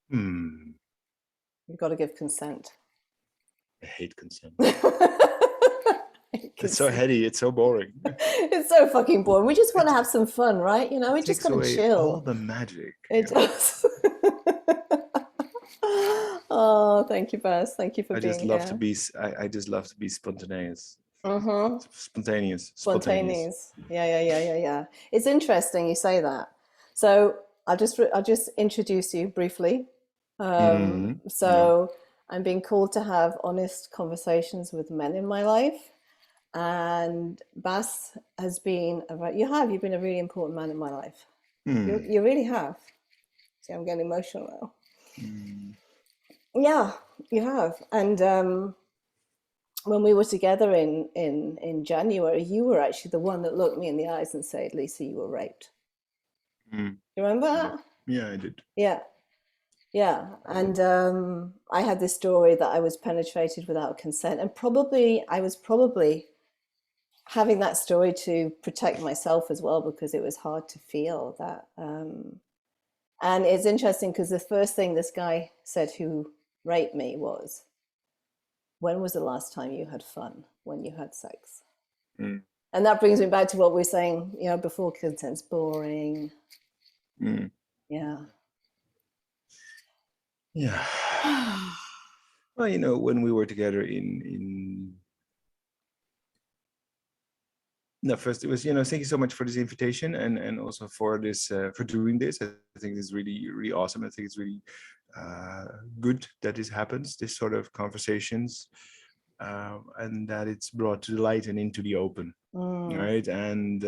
Hmm. You've got to give consent. I hate consent. I can It's so see. heady. It's so boring. It's so fucking boring. We just want to It, have some fun, right? You know, it we just takes got to away all chill. the magic. It does. Oh, thank you, Bess. Thank you for I just being love to here. be. I just love to be spontaneous. Mm-hmm. Spontaneous. Spontaneous. Yeah. It's interesting you say that. So I'll just introduce you briefly. Yeah. So I'm being called to have honest conversations with men in my life, and Bas has been you've been a really important man in my life. You Hmm. you really have. See, I'm getting emotional now. Hmm. Yeah, you have. And when we were together in January, you were actually the one that looked me in the eyes and said, "Lisa, you were raped." Hmm. You remember I did. that? Yeah, I did. Yeah, yeah. And I had this story that I was penetrated without consent, and I was probably having that story to protect myself as well because it was hard to feel that. And it's interesting because the first thing this guy said who raped me was, "When was the last time you had fun when you had sex?" Hmm. And that brings me back to what we were saying, before, consent's boring. Hmm. Yeah. Yeah. Well, when we were together in no, first it was, thank you so much for this invitation and also for this for doing this. I think it's really, really awesome. I think it's really good that this happens, this sort of conversations, and that it's brought to the light and into the open, Mm. right? And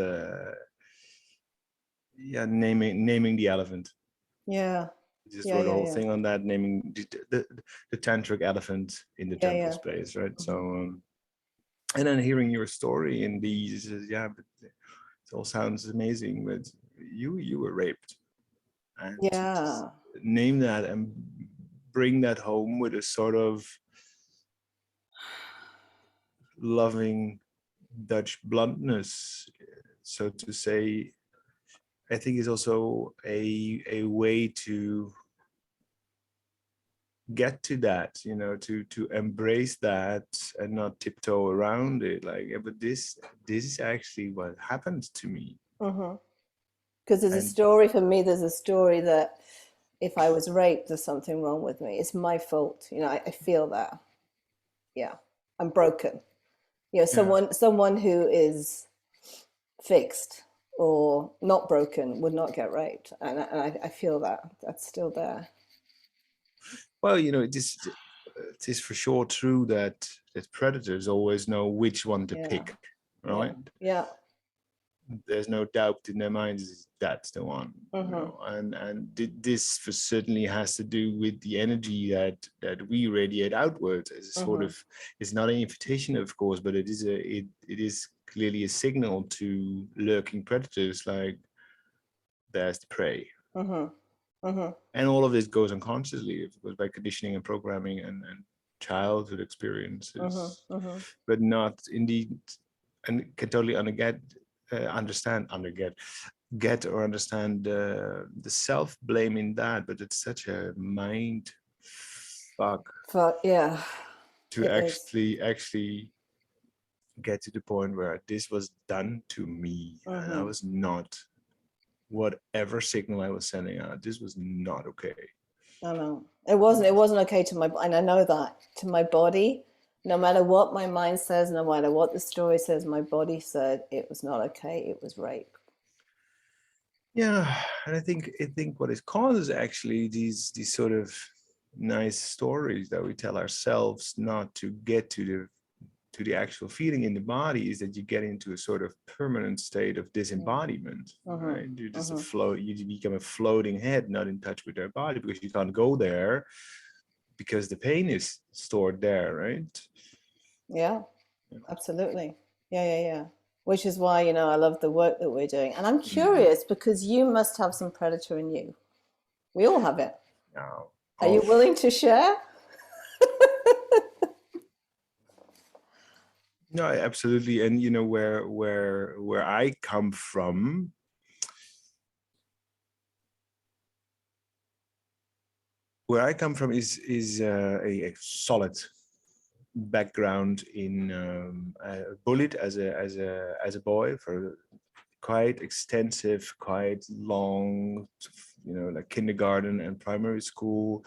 yeah, naming the elephant. Yeah. Just Yeah. wrote a Yeah. whole Yeah. thing on that, naming the tantric elephant in the Yeah. temple Yeah. space, right? So, Mhm. and then hearing your story in these, yeah, but it all sounds amazing. But you were raped, and to just Yeah. name that and bring that home with a sort of loving Dutch bluntness, so to say, I think is also a way to get to that, to embrace that and not tiptoe around it. Like, yeah, but this is actually what happened to me. Mm-hmm. Because there's a And story for me. There's a story that if I was raped, there's something wrong with me. It's my fault. I feel that. Yeah, I'm broken. yeah, Someone who is fixed or not broken would not get raped, and I feel that that's still there. well, it is for sure true that predators always know which one to Yeah. pick, Yeah. right? Yeah. There's no doubt in their minds that's the one, Mm-hmm. and this certainly has to do with the energy that we radiate outwards as a sort Mm-hmm. of, it's not an invitation, of course, but it is clearly a signal to lurking predators, like, there's the prey. Mm-hmm. Mm-hmm. And all of this goes unconsciously, of course, by conditioning and programming and childhood Mm-hmm. experiences, Mm-hmm. but not indeed, and can totally understand, get or understand the self blame in that. But it's such a mind fuck But yeah, to it is. actually get to the point where this was done to me, and I Mm-hmm. was not, whatever signal I was sending out, this was not okay. I know it wasn't okay to my, and I know that to my body. No matter what my mind says, no matter what the story says, my body said it was not okay. It was rape. Yeah, and I think what it causes, actually, these sort of nice stories that we tell ourselves not to get to the actual feeling in the body, is that you get into a sort of permanent state of disembodiment, Mm-hmm. right? You're just a Mm-hmm. float, you become a floating head, not in touch with their body, because you can't go there because the pain is stored there, right? Yeah, absolutely. Yeah. Which is why, I love the work that we're doing. And I'm Mm. curious because you must have some predator in you. We all have it. Now, Are you oh, willing to share? no, absolutely. And where I come from, where I come from is a solid background in bullied as a boy for quite extensive, quite long, like kindergarten and primary school,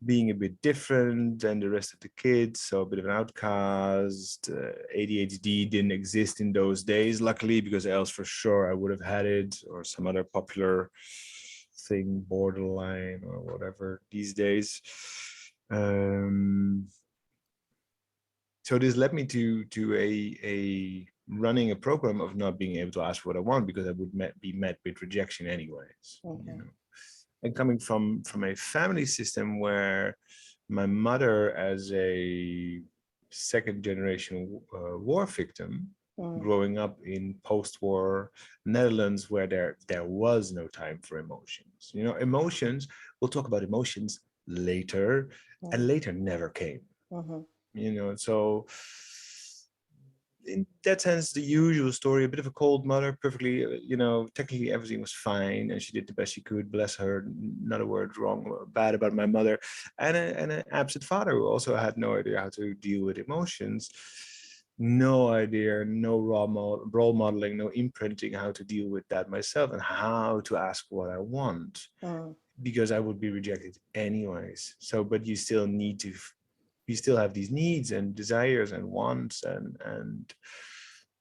being a bit different than the rest of the kids, so a bit of an outcast. ADHD didn't exist in those days, luckily, because else for sure I would have had it, or some other popular thing, borderline or whatever these days. So this led me to a running a program of not being able to ask for what I want, because I would be met with rejection anyways. And coming from a family system where my mother, as a second generation war victim, growing up in post-war Netherlands, where there was no time for emotions. Emotions, we'll talk about emotions later, and later never came. So in that sense, the usual story, a bit of a cold mother, perfectly, technically everything was fine, and she did the best she could, bless her, not a word wrong or bad about my mother, and an absent father who also had no idea how to deal with emotions, no idea, no role modeling, no imprinting how to deal with that myself, and how to ask what I want, because I would be rejected anyways. So, but you still need to, you still have these needs and desires and wants, and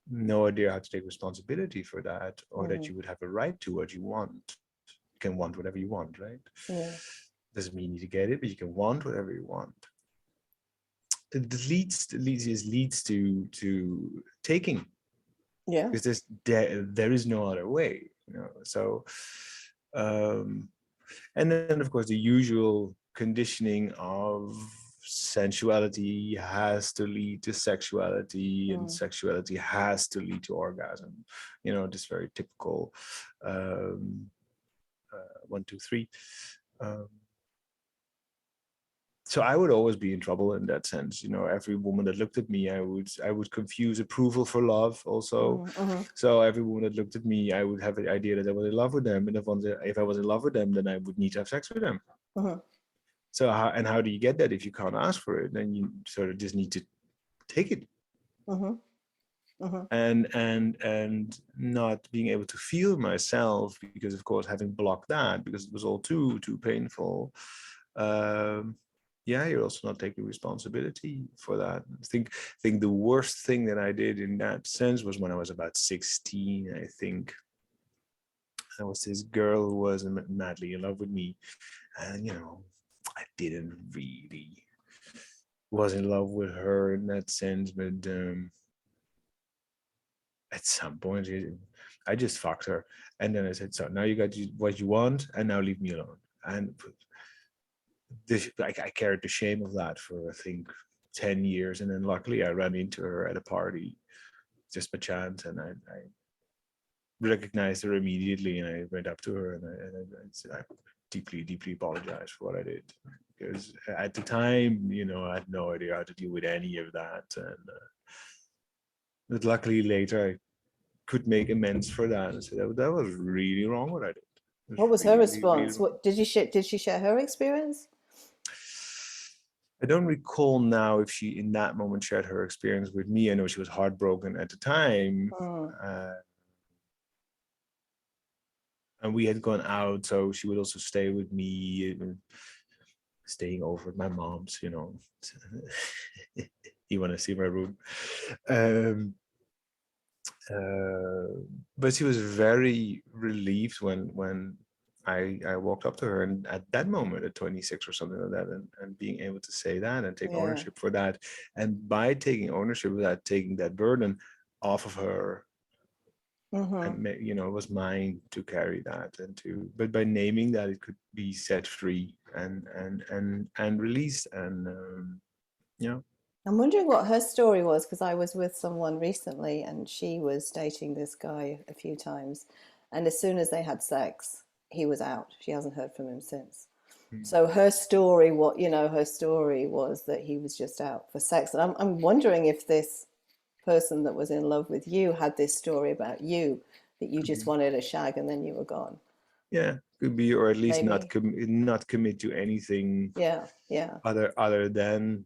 no idea how to take responsibility for that, or that you would have a right to what you want. You can want whatever you want, right? Yeah. Doesn't mean you need to get it, but you can want whatever you want. It leads to taking. Yeah. Because there is no other way, So, and then of course the usual conditioning of sensuality has to lead to sexuality, and sexuality has to lead to orgasm. This very typical 1, 2, 3. So I would always be in trouble in that sense. Every woman that looked at me, I would confuse approval for love also. So every woman that looked at me, I would have the idea that I was in love with them, and if I was in love with them, then I would need to have sex with them. So how do you get that if you can't ask for it? Then you sort of just need to take it. And not being able to feel myself, because of course having blocked that because it was all too painful. You're also not taking responsibility for that. I think the worst thing that I did in that sense was when I was about 16. I think there was this girl who was madly in love with me, and I didn't really was in love with her in that sense, but at some point I just fucked her, and then I said, so now you got what you want, and now leave me alone. And I carried the shame of that for, I think, 10 years, and then luckily I ran into her at a party just by chance, and I recognized her immediately, and I went up to her, and I said, I deeply apologize for what I did, because at the time, I had no idea how to deal with any of that, and but luckily later I could make amends for that, and say that was really wrong what I did. What was her response? Really. What did she share her experience? I don't recall now if she in that moment shared her experience with me. I know she was heartbroken at the time. And we had gone out, so she would also stay with me, staying over at my mom's, You want to see my room. But she was very relieved when I walked up to her, and at that moment at 26 or something like that, and being able to say that and take ownership for that, and by taking ownership of that, taking that burden off of her, and it was mine to carry that, but by naming that, it could be set free and released, and I'm wondering what her story was, because I was with someone recently and she was dating this guy a few times, and as soon as they had sex, he was out. She hasn't heard from him since. So her story, her story was that he was just out for sex. And I'm wondering if this person that was in love with you had this story about you, that you just wanted a shag and then you were gone. Yeah, could be, or at least maybe. not commit to anything Yeah, yeah, other than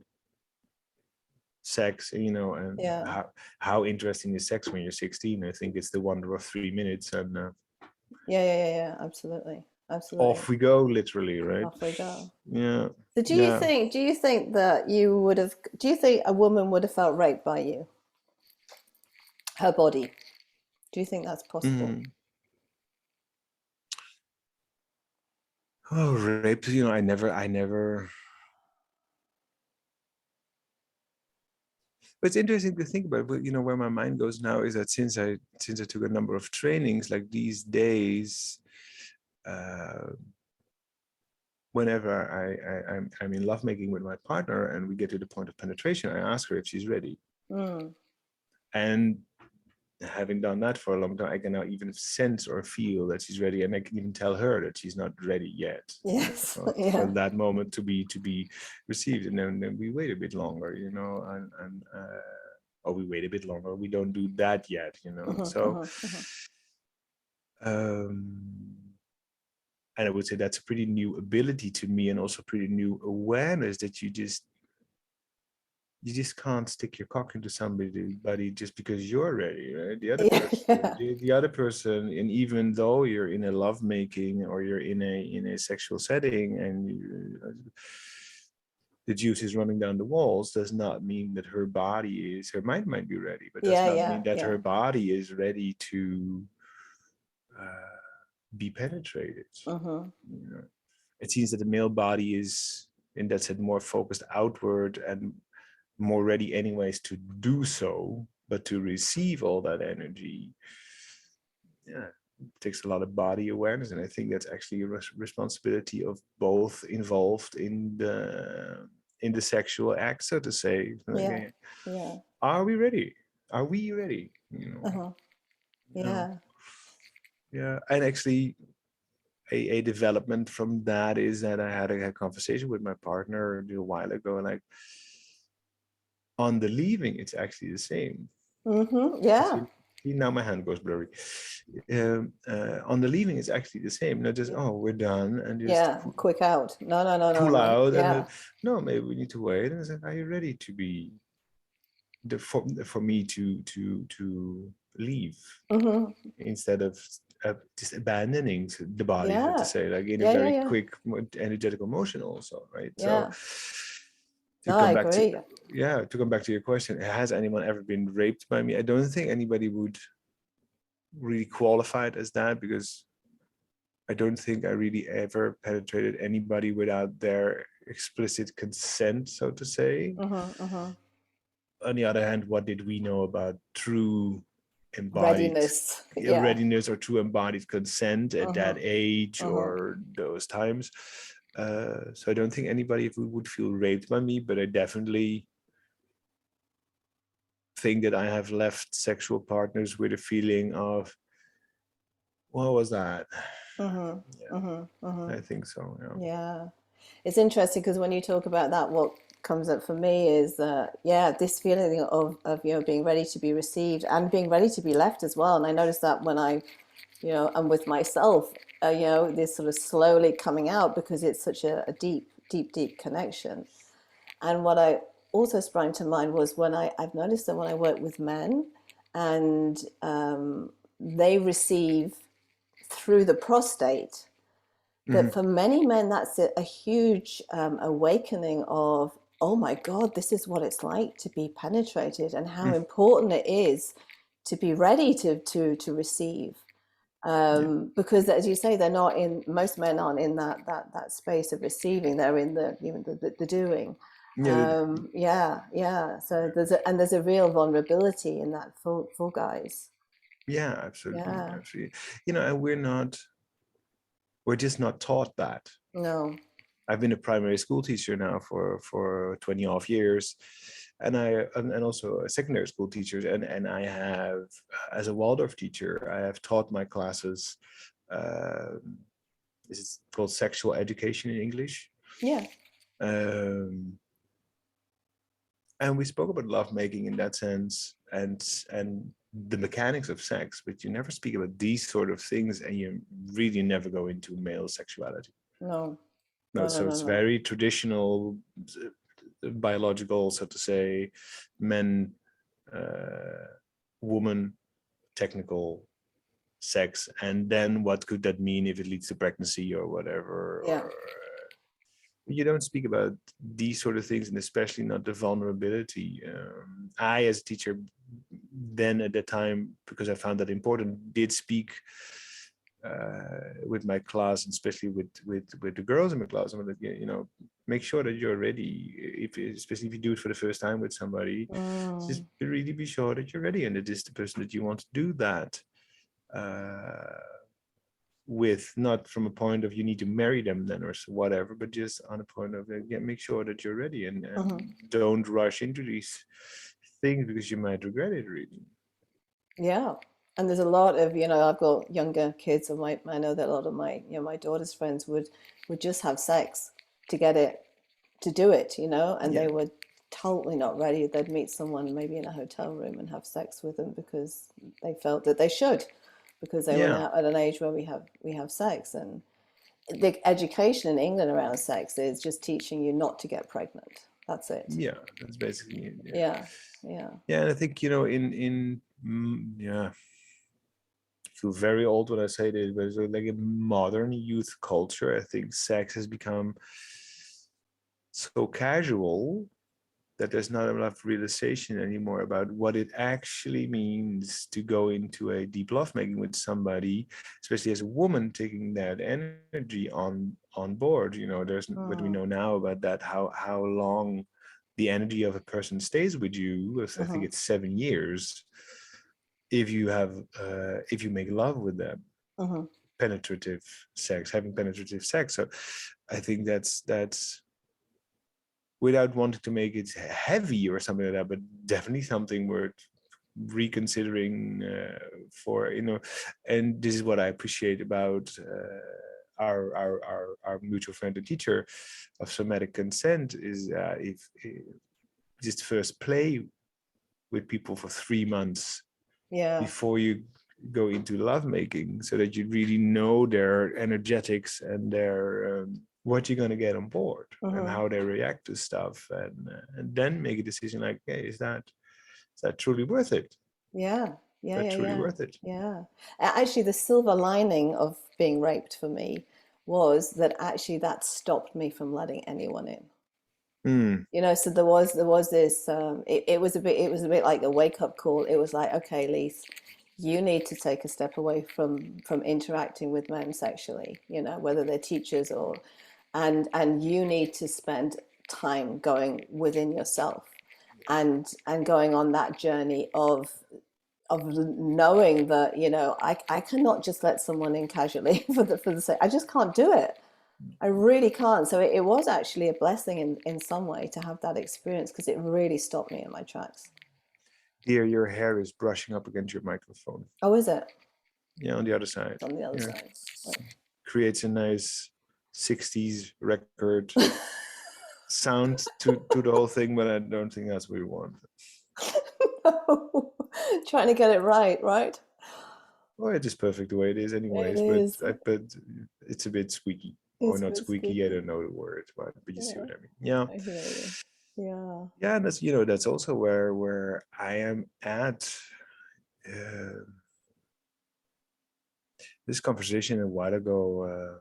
sex, you know. And yeah, how interesting is sex when you're 16? I think it's the wonder of 3 minutes, and yeah, absolutely, absolutely. off we go, literally, right? Off we go. Yeah, So yeah. do you think that you would have, do you think a woman would have felt raped by you? Her body. Do you think that's possible? Mhm. Oh, rape, you know, I never. But it's interesting to think about. But you know, where my mind goes now is that since I took a number of trainings, like these days, uh, whenever I'm in lovemaking with my partner and we get to the point of penetration, I ask her if she's ready. Mm. And having done that for a long time, I can now even sense or feel that she's ready, and I can even tell her that she's not ready yet, you know, Yes, for yeah. that moment to be received. And then we wait a bit longer, you know, and or we wait a bit longer. We don't do that yet, you know. Mhm, So, mhm, mhm. um, and I would say that's a pretty new ability to me, and also pretty new awareness that you just can't stick your cock into somebody just because you're ready, right? The other Yeah, person, yeah, the other person, and even though you're in a lovemaking or you're in a sexual setting, and the juice is running down the walls, does not mean that her mind might be ready, but does yeah, not mean yeah, that her yeah. body is ready to uh, be penetrated. Mhm. You know, it seems that the male body is, in that sense, more focused outward and more ready anyways to do so, but to receive all that energy, yeah, it takes a lot of body awareness. And I think that's actually a responsibility of both involved in the sexual act, so to say. Yeah, Okay, yeah. are we ready? Are we ready? You know, Uh-huh. you know, Yeah. yeah. And actually, a development from that is that I had a conversation with my partner a while ago, and like, on the leaving, it's actually the same. Mm-hmm. Yeah. See, now my hand goes blurry. On the leaving, it's actually the same. Not just, oh, we're done, and just Yeah. Quick out. No, no, no, no, pull no. out, and Yeah. no, maybe we need to wait. And I said, are you ready to be for me to leave, Mm-hmm. instead of just abandoning the body, so to Yeah. say, like in a Yeah, yeah, very yeah. quick, energetical motion, also, right? So, Yeah. to No, I come back to agree. yeah, to come back to your question, has anyone ever been raped by me? I don't think anybody would really qualify it as that, because I don't think I really ever penetrated anybody without their explicit consent, so to say. Mm-hmm. Mm-hmm. On the other hand, what did we know about true embodied Readiness. Yeah. readiness or true embodied consent at that Mm-hmm. age Mm-hmm. or those times? So I don't think anybody would feel raped by me, but I definitely think that I have left sexual partners with a feeling of, what was that? Mm-hmm. Yeah, Mm-hmm. Mm-hmm. I think so. Yeah. Yeah. It's interesting because when you talk about that, what comes up for me is that, yeah, this feeling of, you know, being ready to be received and being ready to be left as well. And I noticed that when I, you know, I'm with myself, you know, this sort of slowly coming out because it's such a deep, deep, deep connection. And what I also sprang to mind was when I've noticed that when I work with men and they receive through the prostate, that Mhm. for many men, that's a huge awakening of, oh my God, this is what it's like to be penetrated and how Mm. important it is to be ready to receive. Yeah. Because as you say, they're not in, most men aren't in that space of receiving, they're in the, you know, the doing. Yeah. Yeah, yeah. So there's a real vulnerability in that for guys. Yeah, absolutely. Yeah. Absolutely. You know, and we're just not taught that. No. I've been a primary school teacher now for 20 off years, and also a secondary school teacher, and I have, as a Waldorf teacher, I have taught my classes. Um, this is called sexual education in English. Yeah. Um, and we spoke about lovemaking in that sense, and the mechanics of sex, but you never speak about these sort of things, and you really never go into male sexuality. No, No, no, no, so no, it's no. very traditional, biological, so to say, men, woman, technical, sex, and then what could that mean if it leads to pregnancy or whatever, Yeah. or you don't speak about these sort of things, and especially not the vulnerability. I, as a teacher, then at that time, because I found that important, did speak with my class, and especially with the girls in my class. I'm like, you know, make sure that you're ready. If especially if you do it for the first time with somebody, just Mm, really be sure that you're ready, and it is the person that you want to do that. Uh, with, not from a point of you need to marry them then or whatever, but just on a point of make sure that you're ready, and mhm. don't rush into these things because you might regret it really. Yeah. And there's a lot of, I've got younger kids, and I know that a lot of my daughter's friends would just have sex to get it, to do it, and Yeah, they were totally not ready. They'd meet someone maybe in a hotel room and have sex with them because they felt that they should, because they were yeah, now at an age where we have sex. And the education in England around sex is just teaching you not to get pregnant. That's it. yeah, that's basically it. Yeah, Yeah, yeah. yeah, and I think, you know, yeah, I feel very old when I say this, but it's like a modern youth culture. I think sex has become so casual that there's not enough realization anymore about what it actually means to go into a deep lovemaking with somebody, especially as a woman, taking that energy on board. You know, there's what we Mm, know now about that, how long the energy of a person stays with you. I think hmm. it's 7 years if you have if you make love with them, Hmm. penetrative sex, having penetrative sex. So I think that's without wanting to make it heavy or something like that, but definitely something worth reconsidering for, you know. And this is what I appreciate about our mutual friend and teacher of somatic consent is if just first play with people for 3 months Yeah. before you go into lovemaking, so that you really know their energetics and their what you're going to get on board and Hmm. how they react to stuff, and then make a decision like, hey, is that truly worth it? Is Yeah. Yeah. that Yeah. truly Yeah. worth it? Yeah. Actually, the silver lining of being raped for me was that actually that stopped me from letting anyone in. Mm, So there was this it was a bit like a wake up call. It was like, okay, Lise, you need to take a step away from interacting with men sexually, whether they're teachers or and you need to spend time going within yourself and going on that journey of knowing that, I cannot just let someone in casually for the sake. I just can't do it. I really can't. So it was actually a blessing in some way to have that experience, because it really stopped me in my tracks. dear, your hair is brushing up against your microphone. Oh, is it? Yeah, on the other side. On the other Yeah, side. Right. creates a nice 60s record sound to the whole thing, but I don't think that's what we want. Trying to get it right, right? Well, it is perfect the way it is, It anyways. is. But it's a bit squeaky, or It's a not bit squeaky. I squeaky. don't know the word, but you see Yeah, what I mean. Yeah, I hear you. Yeah. yeah. And that's, you know, that's also where I am at. Uh, this conversation a while ago.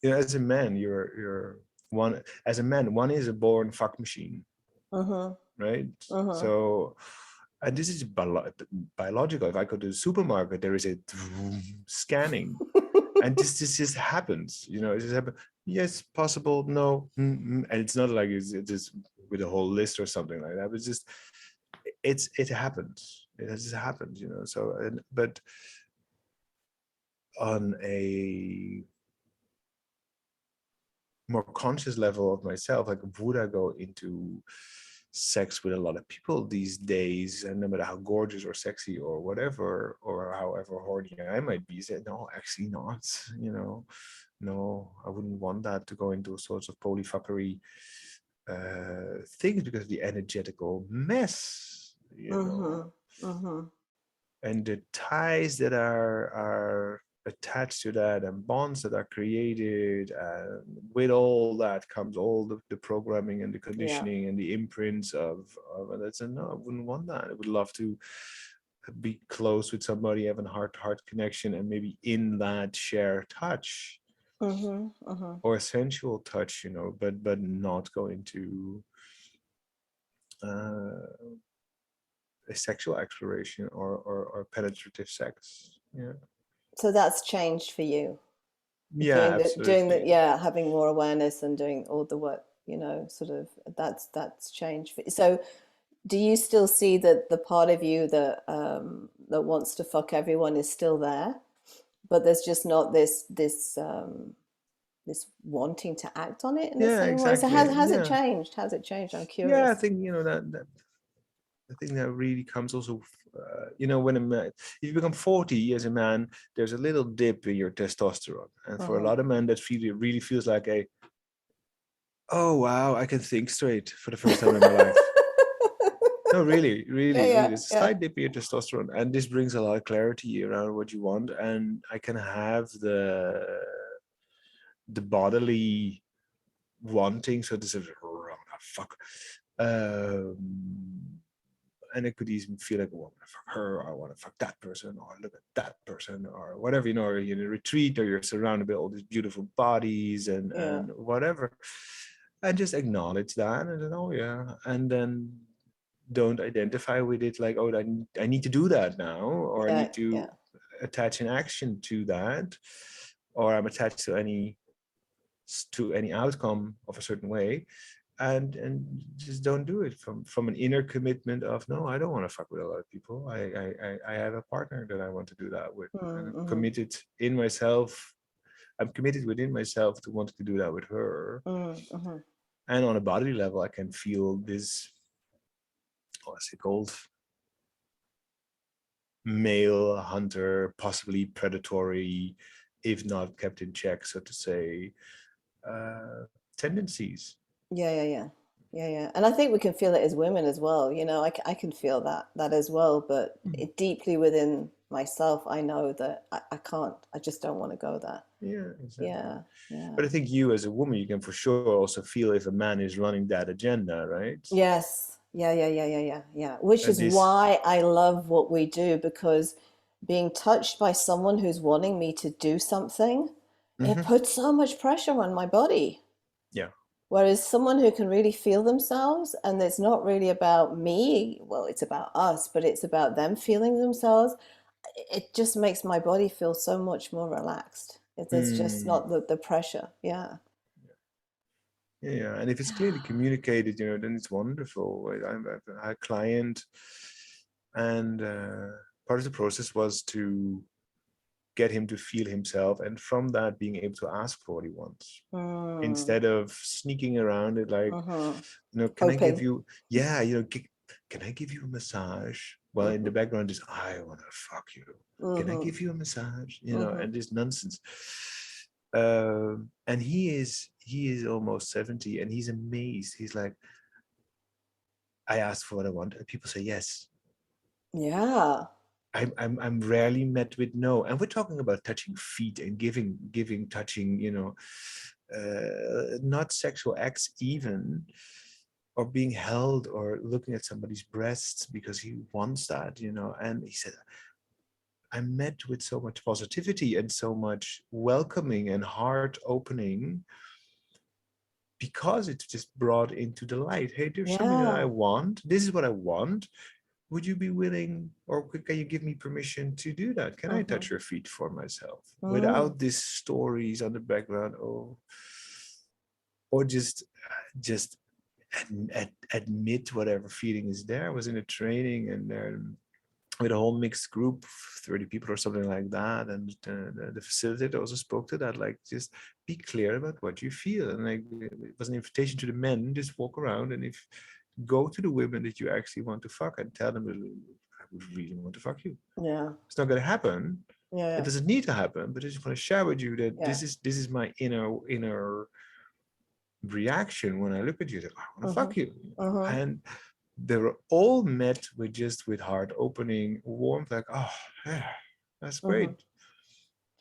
You know, as a man, you're one. As a man, one is a born fuck machine, Mm-hmm. right? Mm-hmm. So, and this is biological. If I go to the supermarket, there is a scanning, and this just happens. You know, it just happens. Yes, possible. No, and it's not like it's just with a whole list or something like that. It's just it happens. It just happens. You know. So, but on a more conscious level of myself, like, would I go into sex with a lot of people these days, and no matter how gorgeous or sexy or whatever, or however horny I might be, say no, actually not, you know. No, I wouldn't want that to go into sorts of polyfuckery things, because the energetical mess, you know. Mm-hmm. Mm-hmm. and the ties that are attached to that, and bonds that are created, and with all that comes all the programming and the Yeah. conditioning and the imprints of that's a no, I wouldn't want that. I would love to be close with somebody, have a heart-to-heart connection, and maybe in that share touch Mm-hmm. Mm-hmm. or sensual touch, you know, but not go into uh, a sexual exploration or penetrative sex. Yeah. So that's changed for you. Yeah, Doing the absolutely. yeah, having more awareness and doing all the work, sort of that's changed for you. So do you still see that the part of you that wants to fuck everyone is still there, but there's just not this wanting to act on it in the Yeah, same way? So exactly. has it Yeah. changed? Has it changed? I'm Yeah, I curious. think, that I think that really comes also, when a man, if you become 40 as a man, there's a little dip in your testosterone. And for a Uh-huh. lot of men, that it really feels like oh, wow, I can think straight for the first time in my life. No, really, Yeah, really, really. yeah, It's a yeah. slight dip in your testosterone. And this brings a lot of clarity around what you want. And I can have the bodily wanting, so this is fuck. Um, and it could even feel like, oh, I want to fuck her, or I want to fuck that person, or look at that person, or whatever, or you're in a retreat, or you're surrounded by all these beautiful bodies Yeah. and whatever. And just acknowledge that, and then, oh yeah, and then don't identify with it like, oh, I need to do that now, or I Yeah, need yeah. to attach an action to that, or I'm attached to any outcome of a certain way, and just don't do it from an inner commitment of, no, I don't want to fuck with a lot of people. I have a partner that I want to do that with, and I'm Mm-hmm. committed in myself. I'm committed within myself to want to do that with her. Mm-hmm. And on a bodily level, I can feel this, what's it called, male hunter, possibly predatory, if not kept in check, so to say, uh, tendencies. Yeah, yeah, yeah, yeah, yeah. And I think we can feel it as women as well. I can feel that as well. But deeply within myself, I know that I can't. I just don't want to go there. Yeah, exactly. Yeah, yeah. But I think you as a woman, you can for sure also feel if a man is running that agenda, right? Yes. Yeah, yeah, yeah, yeah, yeah, yeah. Which And is this, why I love what we do, because being touched by someone who's wanting me to do something, it mhm, puts so much pressure on my body. yeah. Whereas someone who can really feel themselves, and it's not really about me, well, it's about us, but it's about them feeling themselves, it just makes my body feel so much more relaxed. There's just Mm, not the pressure. Yeah. yeah, yeah. And if it's clearly communicated, then it's wonderful. I had a client, and part of the process was to get him to feel himself, and from that, being able to ask for what he wants Mm. instead of sneaking around it like, Mm-hmm. can I give Hoping. you, yeah, can I give you a massage? Well, in the Mm-hmm. background is, I want to fuck you. Can I Mm-hmm. give you a massage? Mm-hmm. And this nonsense. And he is almost 70, and he's amazed. He's like, I ask for what I want, and people say yes. Yeah. I'm rarely met with no. And we're talking about touching feet and giving, touching, not sexual acts even, or being held or looking at somebody's breasts because he wants that. And he said, I'm met with so much positivity and so much welcoming and heart opening, because it's just brought into the light. Hey, there's something that I Yeah. want. This is what I want. Would you be willing, or can you give me permission to do that? Can I Mm-hmm. touch your feet for myself Mm. without these stories on the background? Or just admit whatever feeling is there. I was in a training, and with a whole mixed group, 30 people or something like that, and the facilitator also spoke to that, like, just be clear about what you feel. And like, it was an invitation to the men, just walk around, and if go to the women that you actually want to fuck, and tell them, I would really want to fuck you. Yeah. It's not going to happen. It Yeah. doesn't need to happen, but I just want to share with you that Yeah. this is my inner reaction when I look at you. That I want to Mm-hmm. fuck you. Mm-hmm. And they were all met with just with heart opening warmth, like, oh yeah, that's Hmm. great,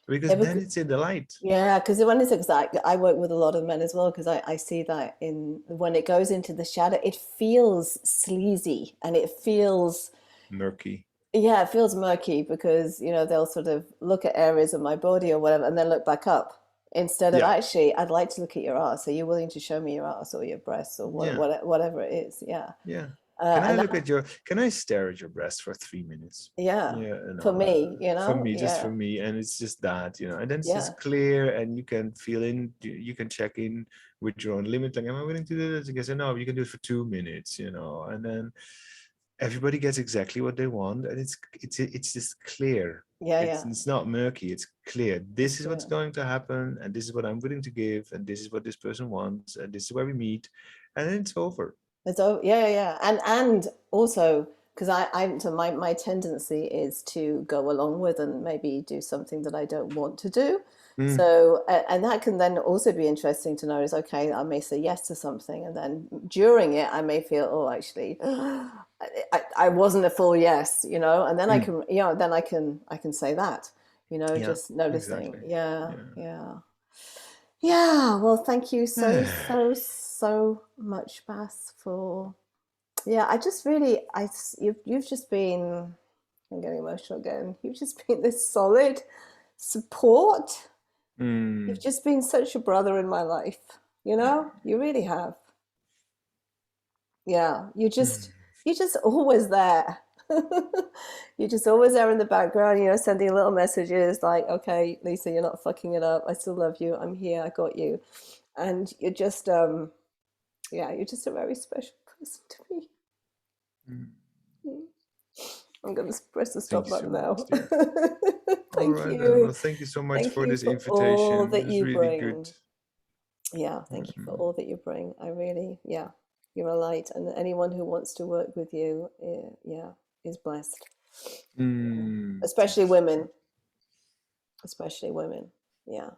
because Yeah, then it's in the light. yeah, because when it's exact, I work with a lot of men as well because I see that in when it goes into the shadow, it feels sleazy and it feels, Murky. yeah, it feels murky because, they'll sort of look at areas of my body or whatever and then look back up instead of Yeah, actually, I'd like to look at your ass. Are you willing to show me your ass or your breasts or yeah, whatever it is? Yeah. yeah. Can I And look that, at your, can I stare at your breast for 3 minutes? yeah, Yeah, for me, for me, just for yeah, me. And it's just that, and then it's yeah. just clear, and you can feel in, you can check in with your own limit. Like, am I willing to do this? You can say, no, you can do it for 2 minutes, and then everybody gets exactly what they want. And it's just clear. Yeah, It's, yeah. it's not murky, it's clear. It's This is what's clear. going to happen, and this is what I'm willing to give, and this is what this person wants, and this is where we meet, and then it's over. Yeah, yeah, yeah. And also because so my tendency is to go along with and maybe do something that I don't want to do. Mm, So and that can then also be interesting to know is okay, I may say yes to something and then during it I may feel, oh, actually I wasn't a full yes, and then I mm. can, then I can say that, Yeah, just noticing. exactly. Yeah, Yeah. yeah. Yeah, well, thank you so, so, so much, Bas, for I just really you've just been, I'm getting emotional again. You've just been this solid support. You've Mm. just been such a brother in my life. You really have. Yeah, Mm. you're just always there. You're just always there in the background, sending little messages like, okay, Lisa, you're not fucking it up. I still love you. I'm here. I got you. And you're just yeah, you're just a very special person to me. Mm. I'm going to press the Thank stop you so button much, now. dear. All Thank right, then. Well, you. thank you so much Thank for you this for all invitation. It that was you really good. bring. Yeah, thank you for Mm. all that you bring. I really, yeah, you're a light, and anyone who wants to work with you, yeah, is blessed. Yeah. Mm. Thank Especially you. women, especially women. Yeah.